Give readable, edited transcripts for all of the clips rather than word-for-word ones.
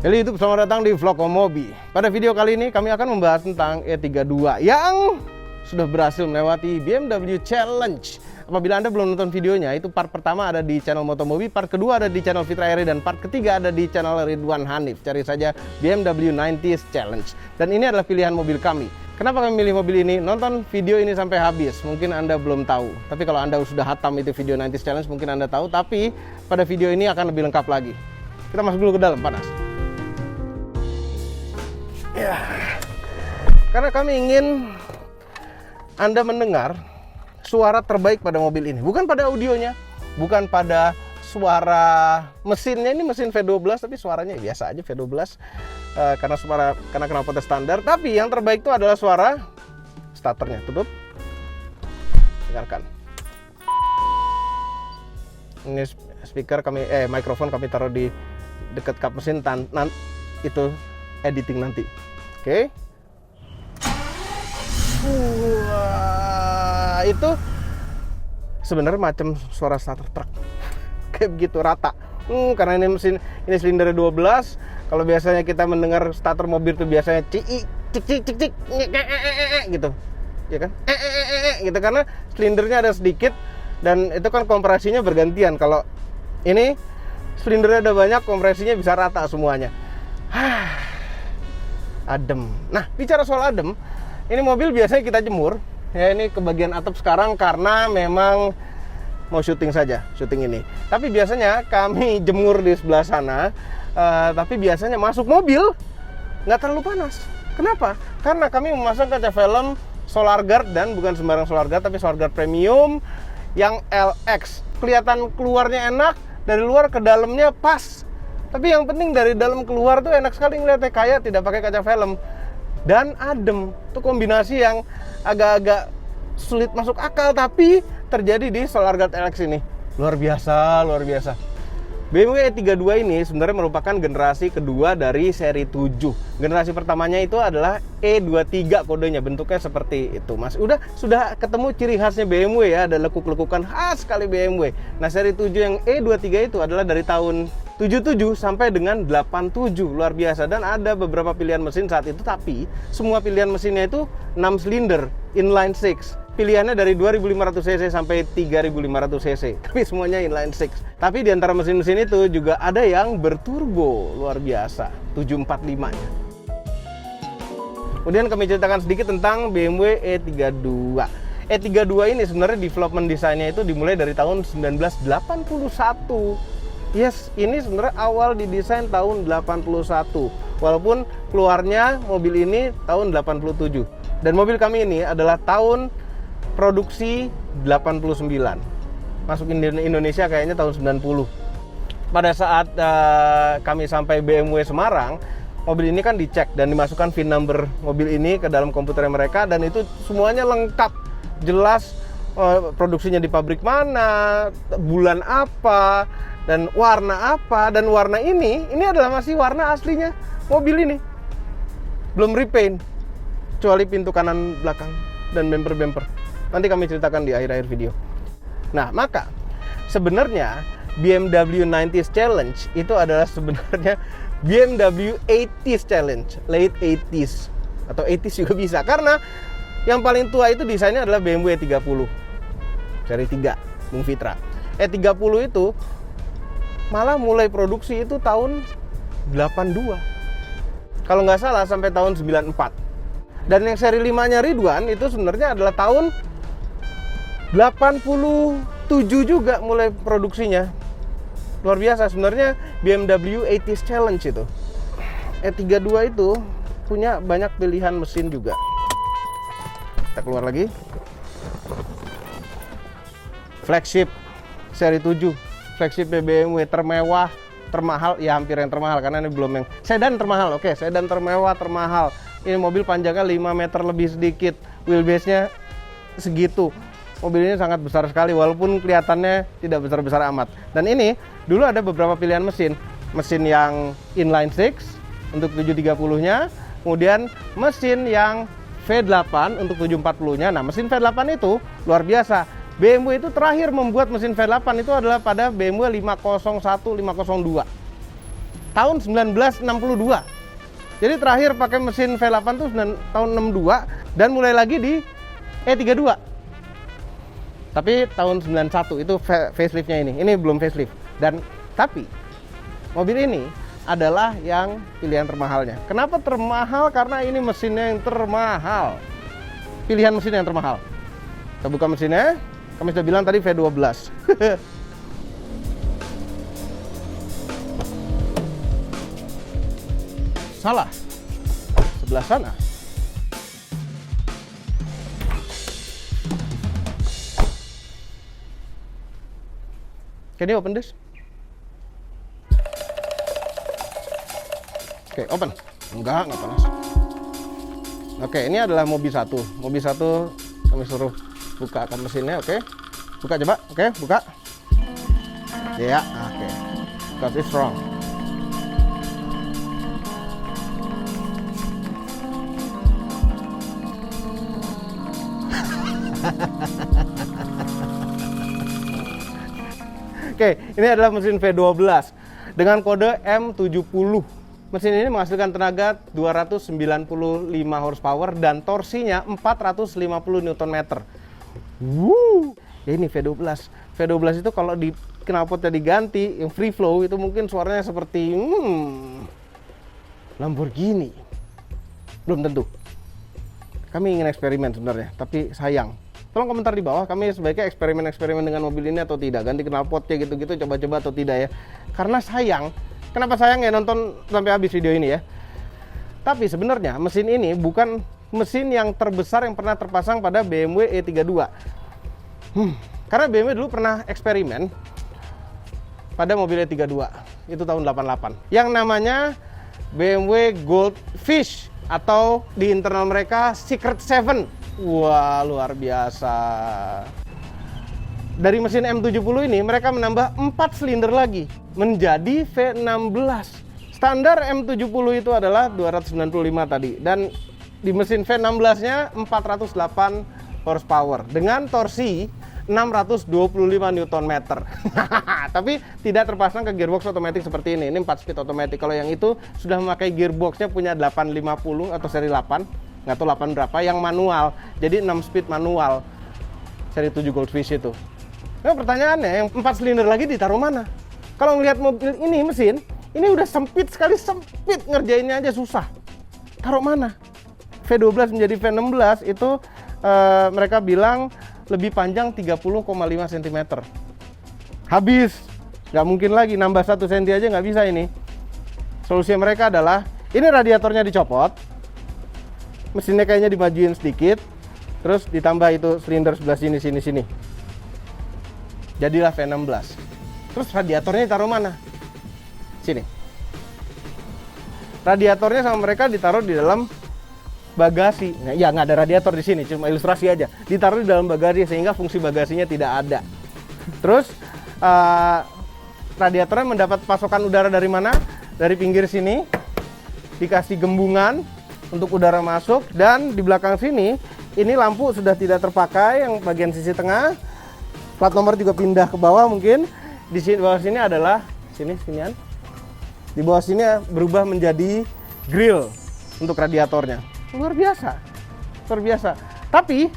Halo YouTube, selamat datang di Vlog Mobi. Pada video kali ini kami akan membahas tentang E32 yang sudah berhasil melewati BMW Challenge. Apabila Anda belum nonton videonya, itu part pertama ada di channel Motomobi, part kedua ada di channel Fitra Eri, dan part ketiga ada di channel Ridwan Hanif. Cari saja BMW 90s Challenge. Dan ini adalah pilihan mobil kami. Kenapa kami milih mobil ini? Nonton video ini sampai habis. Mungkin Anda belum tahu. Tapi kalau Anda sudah hatam itu video 90s Challenge, mungkin Anda tahu. Tapi pada video ini akan lebih lengkap lagi. Kita masuk dulu ke dalam, panas. Ya, karena kami ingin Anda mendengar suara terbaik pada mobil ini. Bukan pada audionya, bukan pada suara mesinnya. Ini mesin V12 tapi suaranya biasa aja V12 karena knalpotnya standar. Tapi yang terbaik itu adalah suara starternya. Tutup, dengarkan. Ini speaker kami mikrofon kami taruh di dekat kap mesin, itu editing nanti. Oke. Wah, itu sebenarnya macam suara starter truk. Kayak begitu rata. Karena ini mesin, ini silindernya 12. Kalau biasanya kita mendengar starter mobil itu biasanya cik gitu. Ya kan? Gitu, karena silindernya ada sedikit dan itu kan kompresinya bergantian. Kalau ini silindernya ada banyak, kompresinya bisa rata semuanya. Adem. Nah, bicara soal adem, ini mobil biasanya kita jemur. Ya, ini ke bagian atap sekarang karena memang mau syuting saja, syuting ini. Tapi biasanya kami jemur di sebelah sana. Tapi biasanya masuk mobil nggak terlalu panas. Kenapa? Karena kami memasang kaca film Solar Guard, dan bukan sembarang Solar Guard, tapi Solar Guard Premium yang LX. Kelihatan keluarnya enak, dari luar ke dalamnya pas. Tapi yang penting dari dalam keluar tuh enak sekali ngeliatnya, kayak tidak pakai kaca film dan adem. Itu kombinasi yang agak-agak sulit masuk akal, tapi terjadi di Solar Guard LX ini. Luar biasa, luar biasa. BMW E32 ini sebenarnya merupakan generasi kedua dari seri 7. Generasi pertamanya itu adalah E23 kodenya, bentuknya seperti itu, Mas. Sudah ketemu ciri khasnya BMW ya, ada lekuk-lekukan khas sekali BMW. Nah, seri 7 yang E23 itu adalah dari tahun 77 sampai dengan 87, luar biasa. Dan ada beberapa pilihan mesin saat itu, tapi semua pilihan mesinnya itu 6 silinder inline 6. Pilihannya dari 2500 cc sampai 3500 cc, tapi semuanya inline 6. Tapi di antara mesin-mesin itu juga ada yang berturbo, luar biasa, 745-nya. Kemudian kami ceritakan sedikit tentang BMW E32. E32 ini sebenarnya development desainnya itu dimulai dari tahun 1981. Yes, ini sebenarnya awal didesain tahun 81. Walaupun keluarnya mobil ini tahun 87. Dan mobil kami ini adalah tahun produksi 89. Masuk Indonesia kayaknya tahun 90. Pada saat kami sampai BMW Semarang, mobil ini kan dicek dan dimasukkan VIN number mobil ini ke dalam komputer mereka, dan itu semuanya lengkap, jelas produksinya di pabrik mana, bulan apa, dan warna apa. Dan warna ini adalah masih warna aslinya mobil ini, belum repaint kecuali pintu kanan belakang dan bumper. Nanti kami ceritakan di akhir-akhir video. Nah, maka sebenarnya BMW 90s Challenge itu adalah sebenarnya BMW 80s Challenge, late 80s atau 80s juga bisa, karena yang paling tua itu desainnya adalah BMW E30 seri 3, Bung Fitra. E30 itu malah mulai produksi itu tahun 82. Kalau nggak salah sampai tahun 94. Dan yang seri 5-nya Ridwan itu sebenarnya adalah tahun 87 juga mulai produksinya. Luar biasa sebenarnya BMW 80s Challenge itu. E32 itu punya banyak pilihan mesin juga. Kita keluar lagi. Flagship seri 7. Flagship BMW termewah, termahal, ya hampir yang termahal karena ini belum yang sedan termahal. Oke, sedan termewah, termahal. Ini mobil panjangnya 5 meter lebih sedikit, wheelbase-nya segitu. Mobil ini sangat besar sekali walaupun kelihatannya tidak besar-besar amat. Dan ini dulu ada beberapa pilihan mesin. Mesin yang inline 6 untuk 730-nya, kemudian mesin yang V8 untuk 740-nya. Nah, mesin V8 itu luar biasa. BMW itu terakhir membuat mesin V8 itu adalah pada BMW 501, 502. tahun 1962. Jadi terakhir pakai mesin V8 tuh tahun 62 dan mulai lagi di E32. Tapi tahun 91 itu faceliftnya ini. Ini belum facelift. Dan tapi mobil ini adalah yang pilihan termahalnya. Kenapa termahal? Karena ini mesinnya yang termahal. Pilihan mesin yang termahal. Kita buka mesinnya. Kami sudah bilang tadi V12. Salah. Sebelah sana. Can you open this? Oke, open. Enggak panas. Oke, ini adalah mobil 1. Mobil 1 kami suruh bukakan mesinnya, oke. Buka coba, oke, buka. Ya, oke. Because it's wrong. Oke, ini adalah mesin V12 dengan kode M70. Mesin ini menghasilkan tenaga 295 horsepower dan torsinya 450 Nm. Ya ini V12. V12 itu kalau di knalpotnya diganti, yang free flow itu mungkin suaranya seperti Lamborghini. Belum tentu. Kami ingin eksperimen sebenarnya, tapi sayang. Tolong komentar di bawah, kami sebaiknya eksperimen dengan mobil ini atau tidak, ganti knalpotnya gitu-gitu, coba-coba atau tidak ya. Karena sayang, kenapa sayang ya, nonton sampai habis video ini ya. Tapi sebenarnya mesin ini bukan mesin yang terbesar yang pernah terpasang pada BMW E32. Karena BMW dulu pernah eksperimen pada mobil E32, itu tahun 88. Yang namanya BMW Goldfish atau di internal mereka Secret 7. Wah, luar biasa. Dari mesin M70 ini mereka menambah 4 silinder lagi menjadi V16. Standar M70 itu adalah 295 tadi, dan di mesin V16-nya 408 horsepower dengan torsi 625 Nm. Tapi tidak terpasang ke gearbox otomatis seperti ini. Ini 4 speed otomatis. Kalau yang itu sudah memakai gearboxnya punya 850 atau seri 8. Nggak tahu 8 berapa, yang manual. Jadi 6 speed manual. Seri 7 Goldfish itu. Nah pertanyaannya, yang 4 silinder lagi ditaruh mana? Kalau ngelihat mobil ini, mesin, ini udah sempit sekali, sempit. Ngerjainnya aja susah. Taruh mana? V12 menjadi V16 itu mereka bilang lebih panjang 30,5 cm. Habis. Nggak mungkin lagi, nambah 1 cm aja nggak bisa ini. Solusi mereka adalah, ini radiatornya dicopot. Mesinnya kayaknya dimajuin sedikit, terus ditambah itu silinder sebelah sini. Jadilah V16. Terus radiatornya ditaruh mana? Sini. Radiatornya sama mereka ditaruh di dalam bagasi. Nah, ya nggak ada radiator di sini, cuma ilustrasi aja. Ditaruh di dalam bagasi sehingga fungsi bagasinya tidak ada. Terus radiatornya mendapat pasokan udara dari mana? Dari pinggir sini. Dikasih gembungan untuk udara masuk, dan di belakang sini ini lampu sudah tidak terpakai yang bagian sisi tengah. Plat nomor juga pindah ke bawah mungkin. Di sini bawah sini adalah sinian. Di bawah sini berubah menjadi grill untuk radiatornya. Luar biasa. Luar biasa. Tapi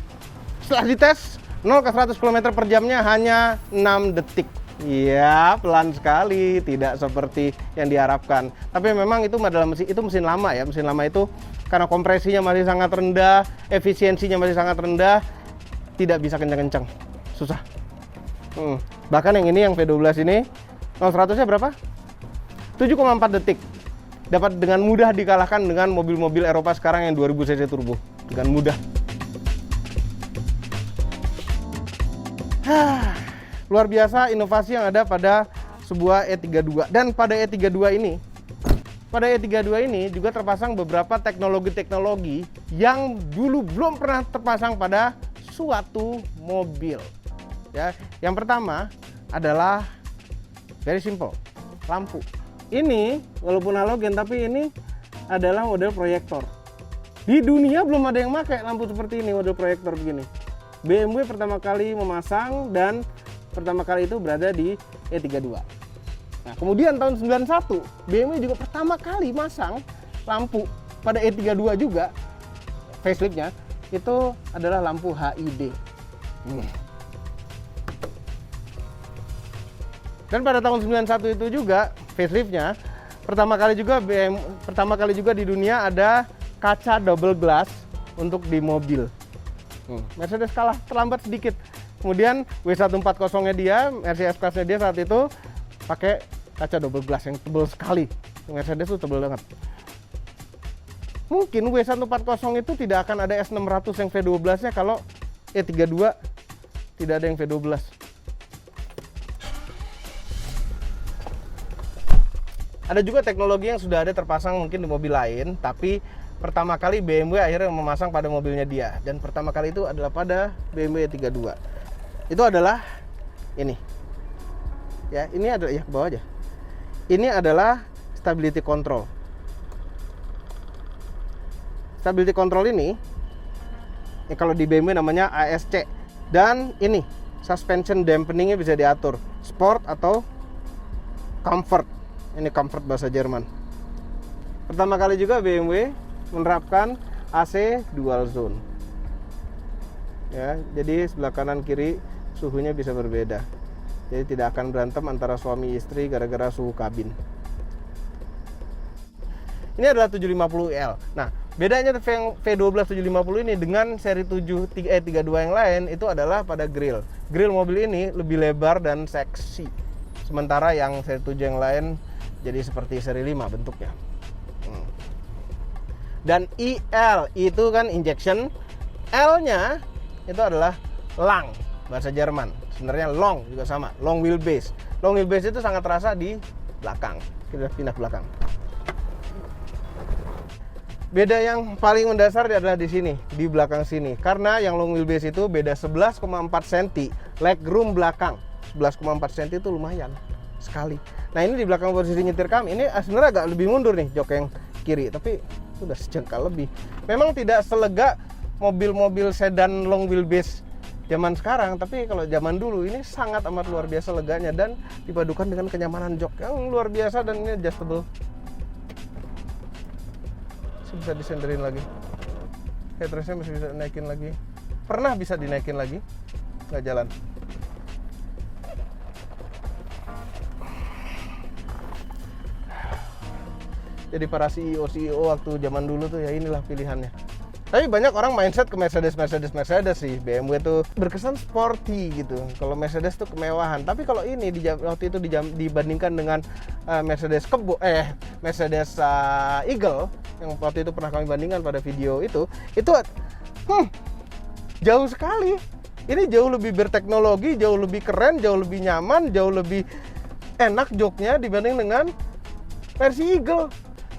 setelah dites 0 ke 100 km per jamnya hanya 6 detik. Iya, pelan sekali, tidak seperti yang diharapkan. Tapi memang itu adalah mesin lama ya. Mesin lama itu karena kompresinya masih sangat rendah, efisiensinya masih sangat rendah, tidak bisa kencang-kencang. Susah. Bahkan yang ini, yang V12 ini, 0-100-nya berapa? 7,4 detik. Dapat dengan mudah dikalahkan dengan mobil-mobil Eropa sekarang yang 2000 cc turbo. Dengan mudah. Luar biasa inovasi yang ada pada sebuah E32. Dan pada E32 ini juga terpasang beberapa teknologi-teknologi yang dulu belum pernah terpasang pada suatu mobil. Ya, yang pertama adalah very simple, lampu. Ini walaupun halogen, tapi ini adalah model proyektor. Di dunia belum ada yang pakai lampu seperti ini, model proyektor begini. BMW pertama kali memasang, dan pertama kali itu berada di E32. Nah, kemudian tahun 91 BMW juga pertama kali masang lampu pada E32 juga, faceliftnya itu adalah lampu HID. Dan pada tahun 91 itu juga faceliftnya pertama kali juga di dunia ada kaca double glass untuk di mobil. Mercedes kalah terlambat sedikit. Kemudian W140-nya dia, Mercedes S-Class-nya dia saat itu pakai kaca double glass yang tebal sekali. Mercedes itu tebal banget. Mungkin W140 itu tidak akan ada S600 yang V12-nya kalau E32 tidak ada yang V12. Ada juga teknologi yang sudah ada terpasang mungkin di mobil lain, tapi pertama kali BMW akhirnya memasang pada mobilnya dia. Dan pertama kali itu adalah pada BMW E32. Itu adalah ini. Ya, ini adalah ya ke bawah aja. Ini adalah stability control. Stability control ini kalau di BMW namanya ASC. Dan ini suspension dampeningnya bisa diatur sport atau comfort. Ini comfort bahasa Jerman. Pertama kali juga BMW menerapkan AC dual zone. Ya, jadi sebelah kanan kiri suhunya bisa berbeda. Jadi tidak akan berantem antara suami istri gara-gara suhu kabin. Ini adalah 750L. Nah, bedanya V12 750 ini dengan seri 32 yang lain itu adalah pada grill. Grill mobil ini lebih lebar dan seksi. Sementara yang seri 7 yang lain jadi seperti seri 5 bentuknya. Dan IL itu kan injection, L-nya itu adalah lang bahasa Jerman. Sebenarnya long juga sama, long wheelbase. Long wheelbase itu sangat terasa di belakang. Kita pindah ke belakang. Beda yang paling mendasar adalah di sini, di belakang sini. Karena yang long wheelbase itu beda 11,4 cm legroom belakang. 11,4 cm itu lumayan sekali. Nah, ini di belakang posisi nyetir kami. Ini sebenarnya agak lebih mundur nih jok yang kiri, tapi sudah sejengkal lebih. Memang tidak selega mobil-mobil sedan long wheelbase zaman sekarang, tapi kalau zaman dulu ini sangat amat luar biasa leganya dan dipadukan dengan kenyamanan jok yang luar biasa dan ini adjustable. Bisa disenderin lagi, headrestnya masih bisa naikin lagi, pernah bisa dinaikin lagi, nggak jalan. Jadi para CEO waktu zaman dulu tuh ya inilah pilihannya. Tapi banyak orang mindset ke Mercedes sih. BMW tuh berkesan sporty gitu. Kalau Mercedes tuh kemewahan. Tapi kalau ini waktu itu dibandingkan dengan Mercedes Eagle yang waktu itu pernah kami bandingkan pada video itu jauh sekali. Ini jauh lebih berteknologi, jauh lebih keren, jauh lebih nyaman, jauh lebih enak joknya dibanding dengan versi Eagle.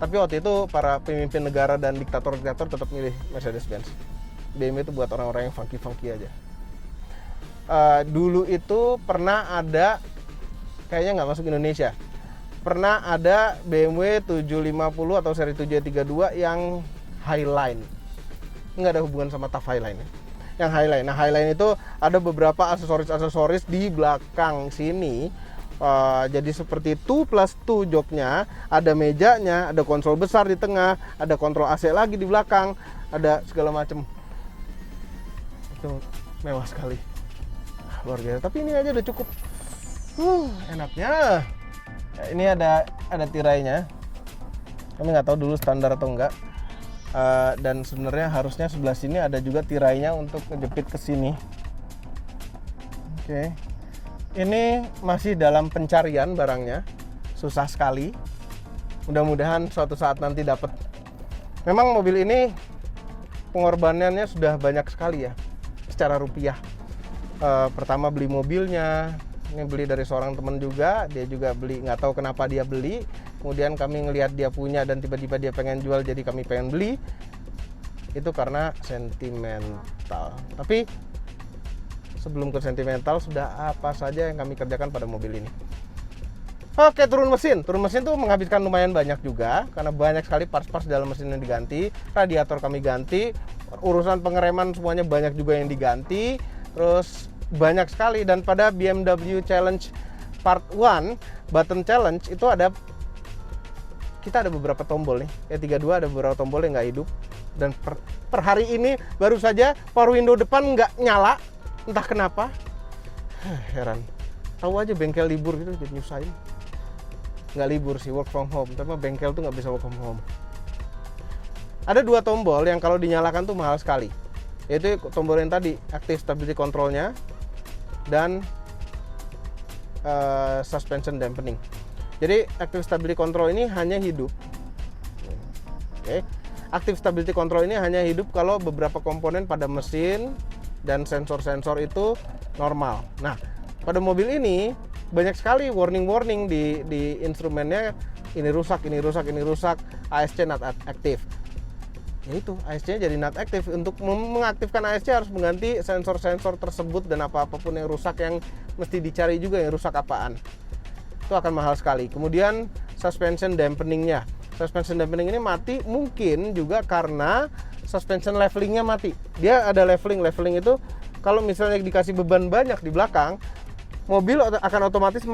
Tapi waktu itu para pemimpin negara dan diktator-diktator tetap milih Mercedes-Benz. BMW itu buat orang-orang yang funky-funky aja. Dulu itu pernah ada, kayaknya nggak masuk Indonesia, pernah ada BMW 750 atau seri 732 yang Highline. Nggak ada hubungan sama TAF Highline. Yang Highline. Nah, Highline itu ada beberapa aksesoris-aksesoris di belakang sini. Jadi seperti 2+2 joknya, ada mejanya, ada konsol besar di tengah, ada kontrol AC lagi di belakang, ada segala macam. Itu mewah sekali, luar biasa. Tapi ini aja udah cukup. Enaknya. Ini ada tirainya. Kami nggak tahu dulu standar atau enggak. Dan sebenarnya harusnya sebelah sini ada juga tirainya untuk ngejepit ke sini. Oke. Ini masih dalam pencarian barangnya, susah sekali. Mudah-mudahan suatu saat nanti dapat. Memang mobil ini pengorbanannya sudah banyak sekali ya, secara rupiah. Pertama beli mobilnya, ini beli dari seorang teman juga, dia juga beli, nggak tahu kenapa dia beli. Kemudian kami ngelihat dia punya dan tiba-tiba dia pengen jual, jadi kami pengen beli. Itu karena sentimental. Tapi sebelum ke sentimental, sudah apa saja yang kami kerjakan pada mobil ini. Oke, turun mesin. Turun mesin tuh menghabiskan lumayan banyak juga, karena banyak sekali parts-parts dalam mesin yang diganti. Radiator kami ganti, urusan pengereman semuanya banyak juga yang diganti. Terus banyak sekali, dan pada BMW Challenge part 1 button challenge itu kita ada beberapa tombol nih. E32 ada beberapa tombol yang nggak hidup. Dan per hari ini baru saja power window depan nggak nyala, entah kenapa. Heran. Tahu aja bengkel libur gitu jadi nyusahin. Nggak libur sih, work from home. Tapi bengkel tuh nggak bisa work from home. Ada 2 tombol yang kalau dinyalakan tuh mahal sekali. Yaitu tombol yang tadi, active stability control-nya dan suspension dampening. Jadi active stability control ini hanya hidup. Oke. Active stability control ini hanya hidup kalau beberapa komponen pada mesin dan sensor-sensor itu normal. Nah, pada mobil ini banyak sekali warning di instrumennya, ini rusak, ASC not active. Ya itu, ASC-nya jadi not active. Untuk mengaktifkan ASC harus mengganti sensor-sensor tersebut dan apapun yang rusak, yang mesti dicari juga yang rusak apaan. Itu akan mahal sekali. Kemudian suspension dampening-nya. Suspension dampening ini mati mungkin juga karena suspension levelingnya mati. Dia ada leveling itu kalau misalnya dikasih beban banyak di belakang, mobil akan otomatis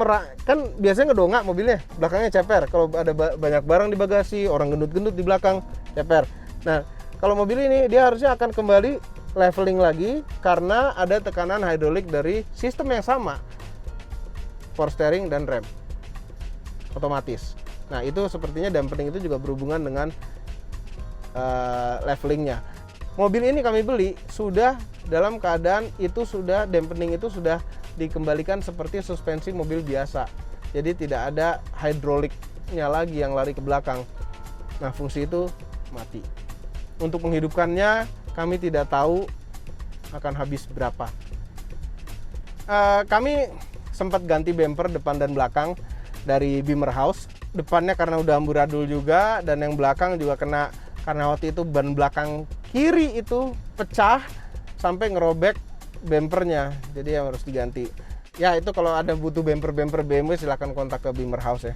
kan biasanya ngedongak mobilnya, belakangnya ceper. Kalau ada banyak barang di bagasi, orang gendut-gendut di belakang, ceper. Nah, kalau mobil ini dia harusnya akan kembali leveling lagi karena ada tekanan hidrolik dari sistem yang sama, power steering dan rem otomatis. Nah, itu sepertinya dampening itu juga berhubungan dengan levelingnya. Mobil ini kami beli sudah dalam keadaan itu sudah dampening itu sudah dikembalikan seperti suspensi mobil biasa. Jadi tidak ada hidroliknya lagi yang lari ke belakang. Nah, fungsi itu mati. Untuk menghidupkannya kami tidak tahu akan habis berapa. Kami sempat ganti bumper depan dan belakang dari Beamer House. Depannya karena udah amburadul juga, dan yang belakang juga karena waktu itu ban belakang kiri itu pecah sampai ngerobek bumpernya, jadi yang harus diganti. Ya itu kalau ada butuh bumper BMW silahkan kontak ke Beamer House ya,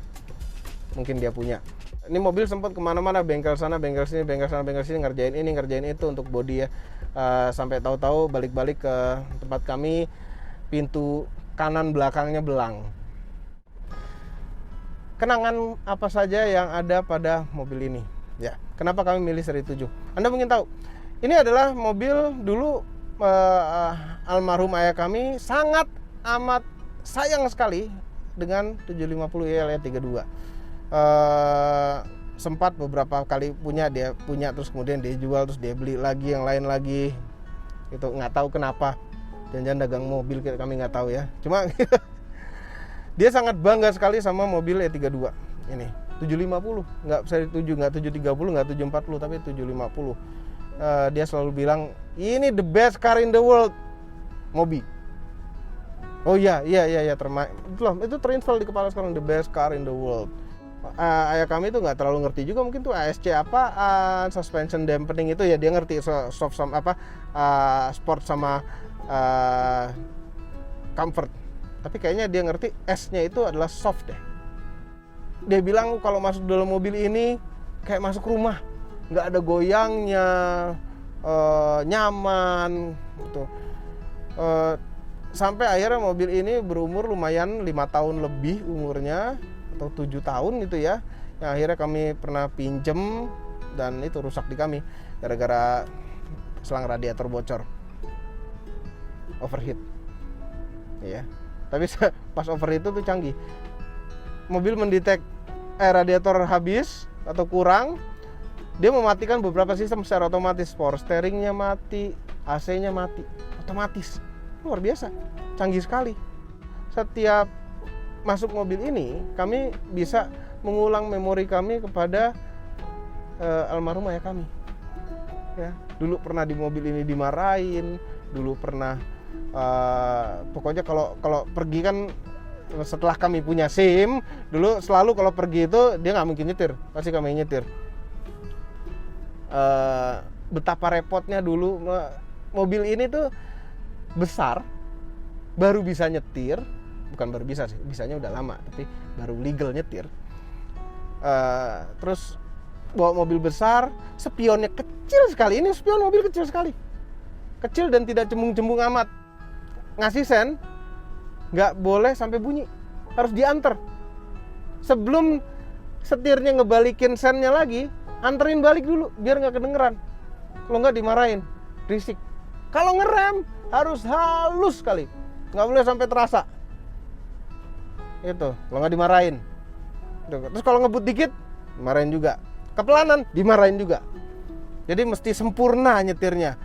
mungkin dia punya. Ini mobil sempat kemana-mana, bengkel sana, bengkel sini, bengkel sana, bengkel sini, ngerjain ini, ngerjain itu untuk bodi ya. Sampai tahu-tahu balik-balik ke tempat kami, pintu kanan belakangnya belang. Kenangan apa saja yang ada pada mobil ini? Ya, kenapa kami milih seri 7? Anda mungkin tahu, ini adalah mobil dulu almarhum ayah kami sangat amat sayang sekali dengan 750 IL 32. Sempat beberapa kali dia punya terus kemudian dia jual, terus dia beli lagi yang lain lagi. Itu nggak tahu kenapa. Jangan-jangan dagang mobil kami nggak tahu ya. Cuma dia sangat bangga sekali sama mobil E32 ini. 750, nggak seri 7, nggak 730, nggak 740, tapi 750. Dia selalu bilang, ini the best car in the world, Mobi. Oh iya, itu terinstall di kepala sekarang, the best car in the world. Ayah kami itu nggak terlalu ngerti juga mungkin tuh ASC apaan, suspension dampening itu ya dia ngerti soft sama sport sama comfort. Tapi kayaknya dia ngerti S-nya itu adalah soft deh. Dia bilang kalau masuk dalam mobil ini kayak masuk rumah, nggak ada goyangnya, nyaman gitu. Sampai akhirnya mobil ini berumur lumayan 5 tahun lebih umurnya, atau 7 tahun gitu ya. Yang akhirnya kami pernah pinjem dan itu rusak di kami gara-gara selang radiator bocor, overheat. Ya. Tapi pas overheat itu tuh canggih. Mobil mendetek radiator habis atau kurang, dia mematikan beberapa sistem secara otomatis. Power steeringnya mati, AC-nya mati, otomatis. Luar biasa, canggih sekali. Setiap masuk mobil ini, kami bisa mengulang memori kami kepada almarhum ayah kami. Ya, dulu pernah di mobil ini dimarahin, dulu pernah pokoknya kalau pergi kan, setelah kami punya SIM dulu selalu kalau pergi itu dia nggak mungkin nyetir, pasti kami nyetir. Betapa repotnya dulu mobil ini tuh besar, baru bisa nyetir, bukan baru bisa sih, bisanya udah lama tapi baru legal nyetir. Terus bawa mobil besar, spionnya kecil sekali, ini spion mobil kecil sekali, kecil dan tidak cembung-cembung amat. Ngasih sen nggak boleh sampai bunyi, harus diantar. Sebelum setirnya ngebalikin sennya lagi, anterin balik dulu biar nggak kedengeran. Kalau nggak dimarahin, risik. Kalau ngerem harus halus sekali, nggak boleh sampai terasa. Itu, kalau nggak dimarahin. Terus kalau ngebut dikit, dimarahin juga. Kepelanan, dimarahin juga. Jadi mesti sempurna nyetirnya.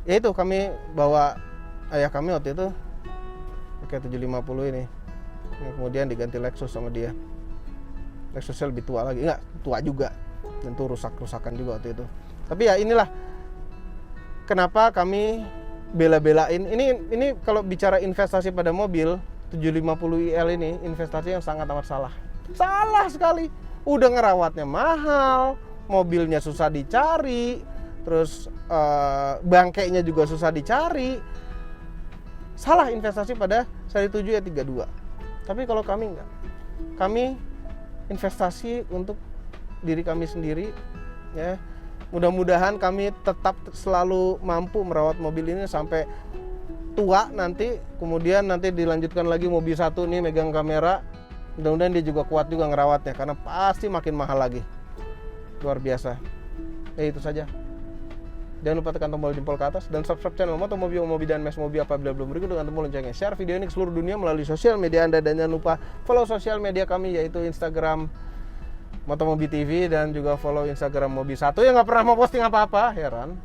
Ya itu, kami bawa ayah kami waktu itu pakai 750 ini. Kemudian diganti Lexus sama dia. Lexusnya lebih tua lagi, enggak, tua juga. Tentu rusak-rusakan juga waktu itu. Tapi ya inilah kenapa kami bela-belain. Ini kalau bicara investasi pada mobil, 750iL ini investasi yang sangat amat salah. Salah sekali. Udah ngerawatnya mahal, mobilnya susah dicari, terus bangkainya juga susah dicari. Salah investasi pada seri 7 ya 32. Tapi kalau kami enggak. Kami investasi untuk diri kami sendiri, ya. Mudah-mudahan kami tetap selalu mampu merawat mobil ini sampai tua nanti, kemudian nanti dilanjutkan lagi mobil satu nih megang kamera. Mudah-mudahan dia juga kuat juga ngerawatnya, karena pasti makin mahal lagi. Luar biasa. Ya itu saja. Jangan lupa tekan tombol jempol ke atas dan subscribe channel Motomobi dan Mes Mobi apabila belum berikut dengan tombol loncengnya. Share video ini ke seluruh dunia melalui sosial media Anda dan jangan lupa follow sosial media kami yaitu Instagram Motomobi TV dan juga follow Instagram Mobi 1 yang nggak pernah mau posting apa-apa, heran.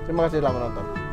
Terima kasih telah menonton.